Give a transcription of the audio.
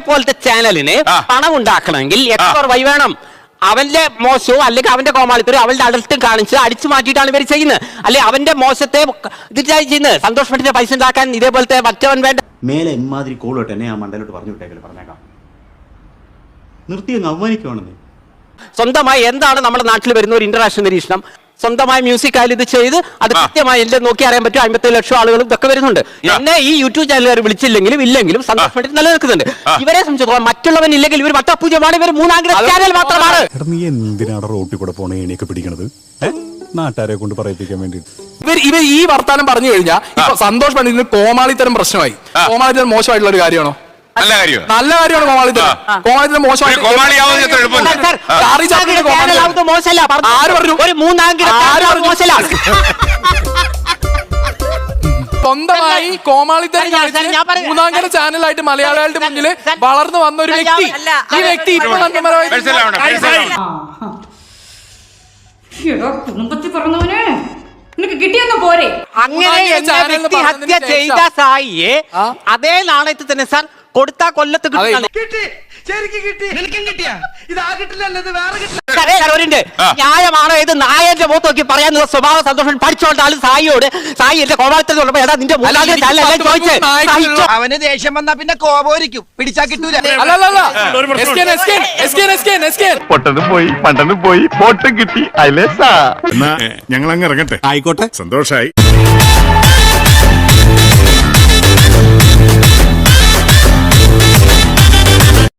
പോലത്തെ ചാനലിന് പണം ഉണ്ടാക്കണമെങ്കിൽ എത്ര വഴി വേണം. അവന്റെ മോശവും അല്ലെങ്കിൽ അവന്റെ കോമാളിത്തരും അവളുടെ അഡൽട്ടും കാണിച്ച് അടിച്ചു മാറ്റിയിട്ടാണ് ഇവർ ചെയ്യുന്നത്. അല്ലെ അവന്റെ മോശത്തെ ഇതിട്ടായി ചെയ്യുന്നത്. സന്തോഷ് പണ്ഡിറ്റ് പൈസ ഉണ്ടാക്കാൻ ഇതേപോലത്തെ മറ്റവൻ വേണ്ട. മേലെ എമ്മാതിരി കോളോട്ട് എന്നെ ആ മണ്ടലോട്ട് പറഞ്ഞു വിട്ടേക്കല്ലേ, പറഞ്ഞേക്കാം. നിർത്തി അങ്ങ് അവമാനിക്കുവാണെന്ന്. സ്വന്തമായി എന്താണ് നമ്മുടെ നാട്ടിൽ വരുന്ന ഒരു ഇന്റർനാഷണൽ നിരീക്ഷണം, സ്വന്തമായ മ്യൂസിക് ആയാലും ഇത് ചെയ്ത് അത് കൃത്യമായി എല്ലാം നോക്കി അറിയാൻ പറ്റും. 57 ലക്ഷം ആളുകളും ഇതൊക്കെ വരുന്നുണ്ട്. എന്നെ ഈ യൂട്യൂബ് ചാനലുകാർ വിളിച്ചില്ലെങ്കിലും ഇല്ലെങ്കിലും സന്തോഷ് പണ്ഡിറ്റ് നിലനിൽക്കുന്നുണ്ട്. ഇവരെ സംബന്ധിച്ചിടത്തോളം മറ്റുള്ളവൻ ഇല്ലെങ്കിൽ ഇവർ വട്ടപൂജ്യമാണ്. ഇവർ മൂന്നാംകിട ചാനൽ മാത്രമാണ്. നീ എന്തിനാണ് റോട്ടിൽ കൂടെ പോണ എണിയൊക്കെ പിടിക്കണത്? നാട്ടുകാരെ കൊണ്ട് പറയിപ്പിക്കാൻ വേണ്ടി ഇവർ ഈ വർത്താനം പറഞ്ഞു കഴിഞ്ഞാൽ ഇപ്പൊ സന്തോഷ് പണ്ഡിറ്റിന് കോമാളിത്തരം പ്രശ്നമായി. കോമാളിത്തരം മോശമായിട്ടുള്ള ഒരു കാര്യമാണോ? നല്ല കാര്യമാണ് കോമാളിത്തരം. കോമാളിത്തരം മോശമായി ആര് പറഞ്ഞു? ഒരു സ്വന്തമായി കോമാളിത്തരം മൂന്നാംകിട ചാനലായിട്ട് മലയാളികളുടെ മുന്നിൽ വളർന്നു വന്ന ഒരു വ്യക്തി. ഈ വ്യക്തി കുടുംബത്തിൽ പറഞ്ഞവനെ നിനക്ക് കിട്ടിയൊന്നും പോരെ. അങ്ങനെ ഹത്യ ചെയ്ത സായിയെ അതേ നാണയത്തിൽ തന്നെ സാർ കൊടുത്താ കൊല്ലത്ത് ന്യായമാണോ? ഇത് നായന്റെ മുഖത്ത് നോക്കി പറയാനുള്ള സ്വഭാവ സന്തോഷം പഠിച്ചോണ്ടാണ് സായിയോട്. സായി എന്റെ കോമാളിത്തരം നിന്റെ അവന് ദേഷ്യം വന്നാ പിന്നെ കോപോരിക്കും, പിടിച്ചാ കിട്ടൂല. പൊട്ടനും പോയി പണ്ടനും പോയി പോട്ടും കിട്ടി. ഞങ്ങൾ അങ്ങ് ഇറങ്ങട്ടെ. ആയിക്കോട്ടെ, സന്തോഷായി.